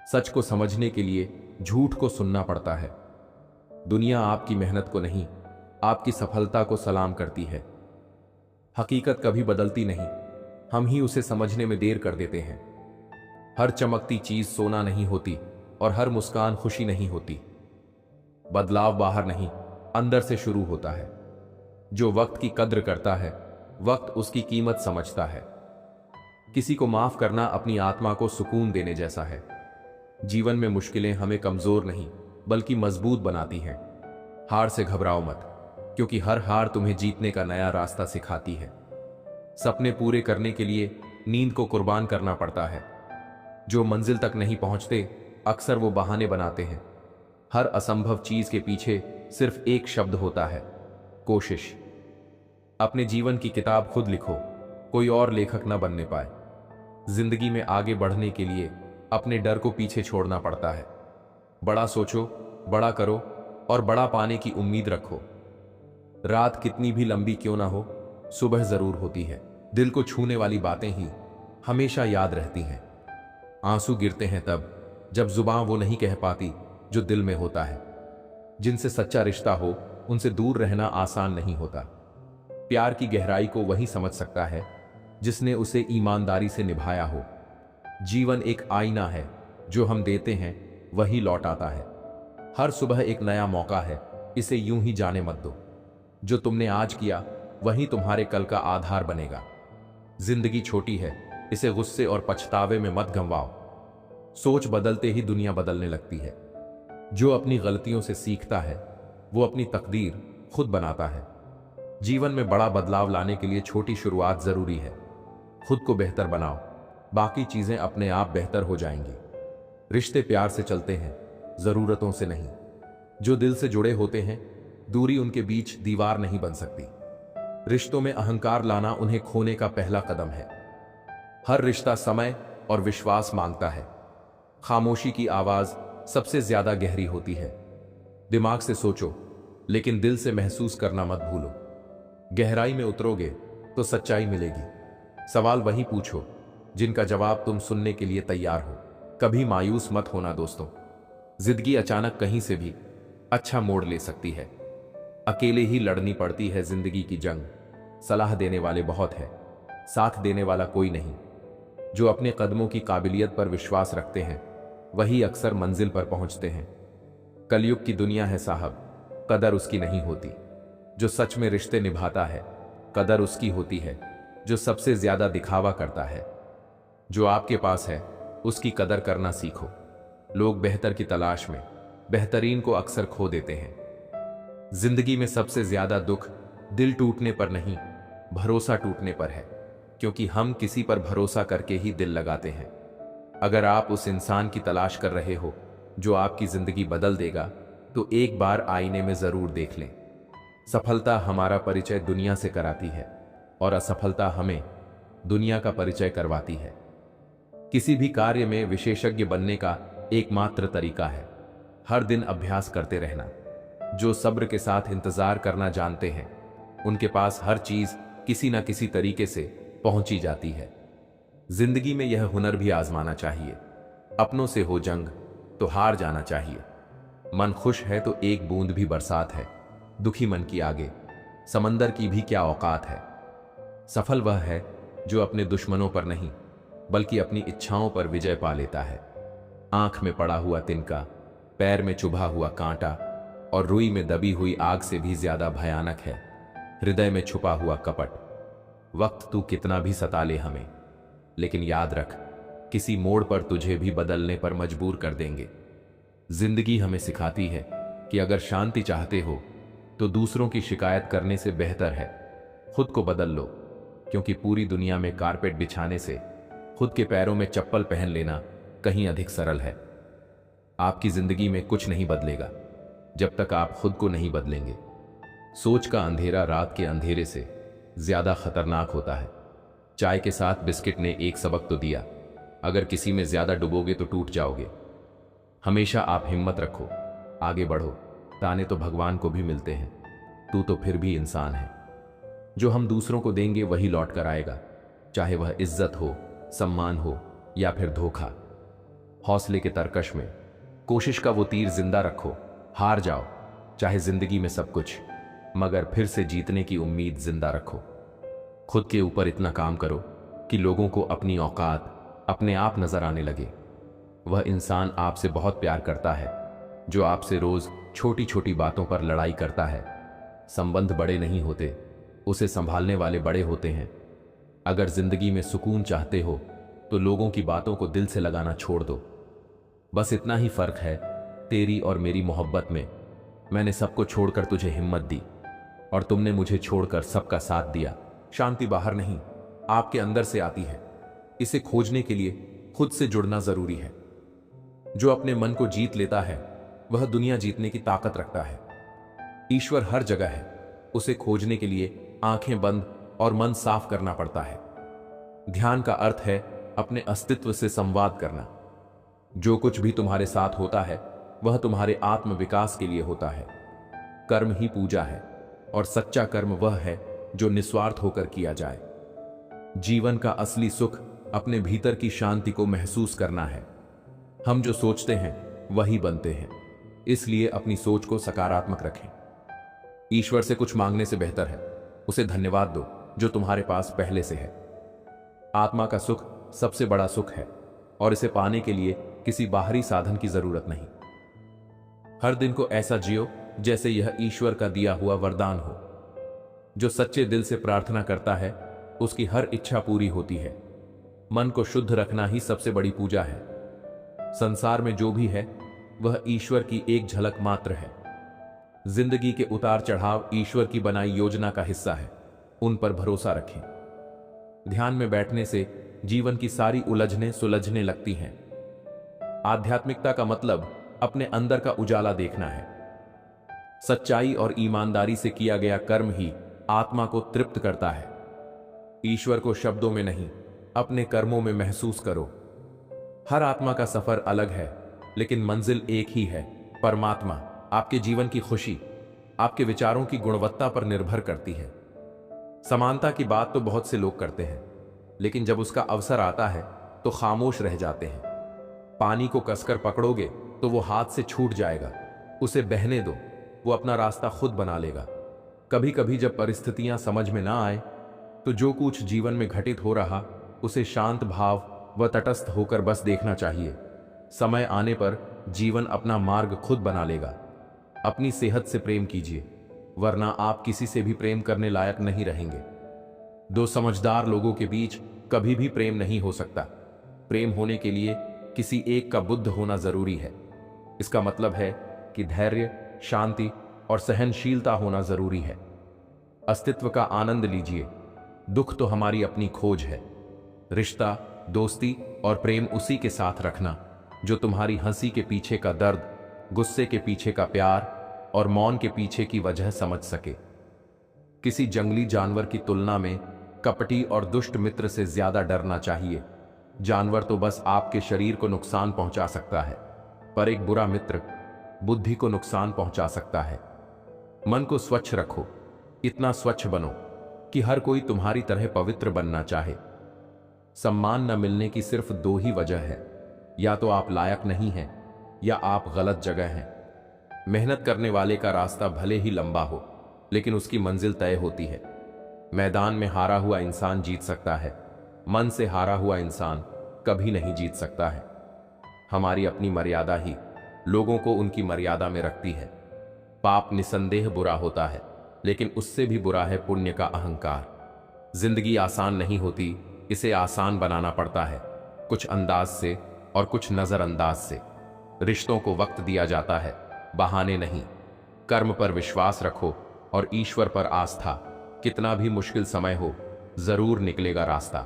सच को समझने के लिए झूठ को सुनना पड़ता है। दुनिया आपकी मेहनत को नहीं, आपकी सफलता को सलाम करती है। हकीकत कभी बदलती नहीं, हम ही उसे समझने में देर कर देते हैं। हर चमकती चीज सोना नहीं होती और हर मुस्कान खुशी नहीं होती। बदलाव बाहर नहीं, अंदर से शुरू होता है। जो वक्त की कद्र करता है, वक्त उसकी कीमत समझता है। किसी को माफ करना अपनी आत्मा को सुकून देने जैसा है। जीवन में मुश्किलें हमें कमजोर नहीं बल्कि मजबूत बनाती हैं। हार से घबराओ मत, क्योंकि हर हार तुम्हें जीतने का नया रास्ता सिखाती है। सपने पूरे करने के लिए नींद को कुर्बान करना पड़ता है। जो मंजिल तक नहीं पहुंचते, अक्सर वो बहाने बनाते हैं। हर असंभव चीज के पीछे सिर्फ एक शब्द होता है, कोशिश। अपने जीवन की किताब खुद लिखो, कोई और लेखक न बनने पाए। जिंदगी में आगे बढ़ने के लिए अपने डर को पीछे छोड़ना पड़ता है। बड़ा सोचो, बड़ा करो और बड़ा पाने की उम्मीद रखो। रात कितनी भी लंबी क्यों ना हो, सुबह जरूर होती है। दिल को छूने वाली बातें ही हमेशा याद रहती हैं। आंसू गिरते हैं तब जब जुबान वो नहीं कह पाती जो दिल में होता है। जिनसे सच्चा रिश्ता हो उनसे दूर रहना आसान नहीं होता। प्यार की गहराई को वही समझ सकता है जिसने उसे ईमानदारी से निभाया हो। जीवन एक आईना है, जो हम देते हैं वही लौट आता है। हर सुबह एक नया मौका है, इसे यूं ही जाने मत दो। जो तुमने आज किया वही तुम्हारे कल का आधार बनेगा। जिंदगी छोटी है, इसे गुस्से और पछतावे में मत गंवाओ। सोच बदलते ही दुनिया बदलने लगती है। जो अपनी गलतियों से सीखता है वो अपनी तकदीर खुद बनाता है। जीवन में बड़ा बदलाव लाने के लिए छोटी शुरुआत जरूरी है। खुद को बेहतर बनाओ, बाकी चीजें अपने आप बेहतर हो जाएंगी। रिश्ते प्यार से चलते हैं, जरूरतों से नहीं। जो दिल से जुड़े होते हैं, दूरी उनके बीच दीवार नहीं बन सकती। रिश्तों में अहंकार लाना उन्हें खोने का पहला कदम है। हर रिश्ता समय और विश्वास मांगता है। खामोशी की आवाज सबसे ज्यादा गहरी होती है। दिमाग से सोचो, लेकिन दिल से महसूस करना मत भूलो। गहराई में उतरोगे तो सच्चाई मिलेगी। सवाल वही पूछो जिनका जवाब तुम सुनने के लिए तैयार हो। कभी मायूस मत होना दोस्तों। जिंदगी अचानक कहीं से भी अच्छा मोड़ ले सकती है। अकेले ही लड़नी पड़ती है जिंदगी की जंग। सलाह देने वाले बहुत हैं, साथ देने वाला कोई नहीं। जो अपने कदमों की काबिलियत पर विश्वास रखते हैं वही अक्सर मंजिल पर पहुंचते हैं। कलयुग की दुनिया है साहब, कदर उसकी नहीं होती जो सच में रिश्ते निभाता है। कदर उसकी होती है जो सबसे ज्यादा दिखावा करता है। जो आपके पास है उसकी कदर करना सीखो। लोग बेहतर की तलाश में बेहतरीन को अक्सर खो देते हैं। जिंदगी में सबसे ज्यादा दुख दिल टूटने पर नहीं, भरोसा टूटने पर है, क्योंकि हम किसी पर भरोसा करके ही दिल लगाते हैं। अगर आप उस इंसान की तलाश कर रहे हो जो आपकी जिंदगी बदल देगा, तो एक बार आईने में जरूर देख लें। सफलता हमारा परिचय दुनिया से कराती है और असफलता हमें दुनिया का परिचय करवाती है। किसी भी कार्य में विशेषज्ञ बनने का एकमात्र तरीका है हर दिन अभ्यास करते रहना। जो सब्र के साथ इंतजार करना जानते हैं, उनके पास हर चीज किसी न किसी तरीके से पहुंची जाती है। जिंदगी में यह हुनर भी आजमाना चाहिए। अपनों से हो जंग तो हार जाना चाहिए। मन खुश है तो एक बूंद भी बरसात है। दुखी मन की आगे समंदर की भी क्या औकात है। सफल वह है जो अपने दुश्मनों पर नहीं बल्कि अपनी इच्छाओं पर विजय पा लेता है। आंख में पड़ा हुआ तिनका, पैर में चुभा हुआ कांटा और रुई में दबी हुई आग से भी ज्यादा भयानक है हृदय में छुपा हुआ कपट। वक्त तू कितना भी सता ले हमें, लेकिन याद रख, किसी मोड़ पर तुझे भी बदलने पर मजबूर कर देंगे। जिंदगी हमें सिखाती है कि अगर शांति चाहते हो तो दूसरों की शिकायत करने से बेहतर है खुद को बदल लो, क्योंकि पूरी दुनिया में कारपेट बिछाने से खुद के पैरों में चप्पल पहन लेना कहीं अधिक सरल है। आपकी जिंदगी में कुछ नहीं बदलेगा जब तक आप खुद को नहीं बदलेंगे। सोच का अंधेरा रात के अंधेरे से ज्यादा खतरनाक होता है। चाय के साथ बिस्किट ने एक सबक तो दिया, अगर किसी में ज्यादा डुबोगे तो टूट जाओगे। हमेशा आप हिम्मत रखो, आगे बढ़ो। ताने तो भगवान को भी मिलते हैं, तू तो फिर भी इंसान है। जो हम दूसरों को देंगे वही लौट कर आएगा, चाहे वह इज्जत हो, सम्मान हो या फिर धोखा। हौसले के तरकश में। कोशिश का वो तीर जिंदा रखो, हार जाओ चाहे जिंदगी में सब कुछ, मगर फिर से जीतने की उम्मीद जिंदा रखो। खुद के ऊपर इतना काम करो कि लोगों को अपनी औकात अपने आप नजर आने लगे। वह इंसान आपसे बहुत प्यार करता है जो आपसे रोज छोटी छोटी बातों पर लड़ाई करता है। संबंध बड़े नहीं होते, उसे संभालने वाले बड़े होते हैं। अगर जिंदगी में सुकून चाहते हो तो लोगों की बातों को दिल से लगाना छोड़ दो। बस इतना ही फर्क है तेरी और मेरी मोहब्बत में। मैंने सबको छोड़कर तुझे हिम्मत दी और तुमने मुझे छोड़कर सबका साथ दिया। शांति बाहर नहीं, आपके अंदर से आती है। इसे खोजने के लिए खुद से जुड़ना जरूरी है। जो अपने मन को जीत लेता है वह दुनिया जीतने की ताकत रखता है। ईश्वर हर जगह है, उसे खोजने के लिए आंखें बंद और मन साफ करना पड़ता है। ध्यान का अर्थ है अपने अस्तित्व से संवाद करना। जो कुछ भी तुम्हारे साथ होता है वह तुम्हारे आत्म विकास के लिए होता है। कर्म ही पूजा है और सच्चा कर्म वह है जो निस्वार्थ होकर किया जाए। जीवन का असली सुख अपने भीतर की शांति को महसूस करना है। हम जो सोचते हैं वही बनते हैं, इसलिए अपनी सोच को सकारात्मक रखें। ईश्वर से कुछ मांगने से बेहतर है उसे धन्यवाद दो जो तुम्हारे पास पहले से है। आत्मा का सुख सबसे बड़ा सुख है और इसे पाने के लिए किसी बाहरी साधन की जरूरत नहीं। हर दिन को ऐसा जियो जैसे यह ईश्वर का दिया हुआ वरदान हो। जो सच्चे दिल से प्रार्थना करता है उसकी हर इच्छा पूरी होती है। मन को शुद्ध रखना ही सबसे बड़ी पूजा है। संसार में जो भी है वह ईश्वर की एक झलक मात्र है। जिंदगी के उतार चढ़ाव ईश्वर की बनाई योजना का हिस्सा है, उन पर भरोसा रखें। ध्यान में बैठने से जीवन की सारी उलझनें सुलझने लगती हैं। आध्यात्मिकता का मतलब अपने अंदर का उजाला देखना है। सच्चाई और ईमानदारी से किया गया कर्म ही आत्मा को तृप्त करता है। ईश्वर को शब्दों में नहीं, अपने कर्मों में महसूस करो। हर आत्मा का सफर अलग है, लेकिन मंजिल एक ही है, परमात्मा। आपके जीवन की खुशी आपके विचारों की गुणवत्ता पर निर्भर करती है। समानता की बात तो बहुत से लोग करते हैं, लेकिन जब उसका अवसर आता है तो खामोश रह जाते हैं। पानी को कसकर पकड़ोगे तो वो हाथ से छूट जाएगा, उसे बहने दो, वो अपना रास्ता खुद बना लेगा। कभी कभी जब परिस्थितियां समझ में ना आए तो जो कुछ जीवन में घटित हो रहा उसे शांत भाव व तटस्थ होकर बस देखना चाहिए। समय आने पर जीवन अपना मार्ग खुद बना लेगा। अपनी सेहत से प्रेम कीजिए, वरना आप किसी से भी प्रेम करने लायक नहीं रहेंगे। दो समझदार लोगों के बीच कभी भी प्रेम नहीं हो सकता। प्रेम होने के लिए किसी एक का बुद्ध होना जरूरी है। इसका मतलब है कि धैर्य, शांति और सहनशीलता होना जरूरी है। अस्तित्व का आनंद लीजिए। दुख तो हमारी अपनी खोज है। रिश्ता, दोस्ती और प्रेम उसी के साथ रखना जो तुम्हारी हंसी के पीछे का दर्द, गुस्से के पीछे का प्यार और मौन के पीछे की वजह समझ सके। किसी जंगली जानवर की तुलना में कपटी और दुष्ट मित्र से ज्यादा डरना चाहिए। जानवर तो बस आपके शरीर को नुकसान पहुंचा सकता है, पर एक बुरा मित्र बुद्धि को नुकसान पहुंचा सकता है। मन को स्वच्छ रखो, इतना स्वच्छ बनो कि हर कोई तुम्हारी तरह पवित्र बनना चाहे। सम्मान न मिलने की सिर्फ दो ही वजह है, या तो आप लायक नहीं हैं या आप गलत जगह हैं। मेहनत करने वाले का रास्ता भले ही लंबा हो, लेकिन उसकी मंजिल तय होती है। मैदान में हारा हुआ इंसान जीत सकता है, मन से हारा हुआ इंसान कभी नहीं जीत सकता है। हमारी अपनी मर्यादा ही लोगों को उनकी मर्यादा में रखती है। पाप निसंदेह बुरा होता है, लेकिन उससे भी बुरा है पुण्य का अहंकार। जिंदगी आसान नहीं होती, इसे आसान बनाना पड़ता है, कुछ अंदाज से और कुछ नजरअंदाज से। रिश्तों को वक्त दिया जाता है, बहाने नहीं। कर्म पर विश्वास रखो और ईश्वर पर आस्था। कितना भी मुश्किल समय हो, जरूर निकलेगा रास्ता।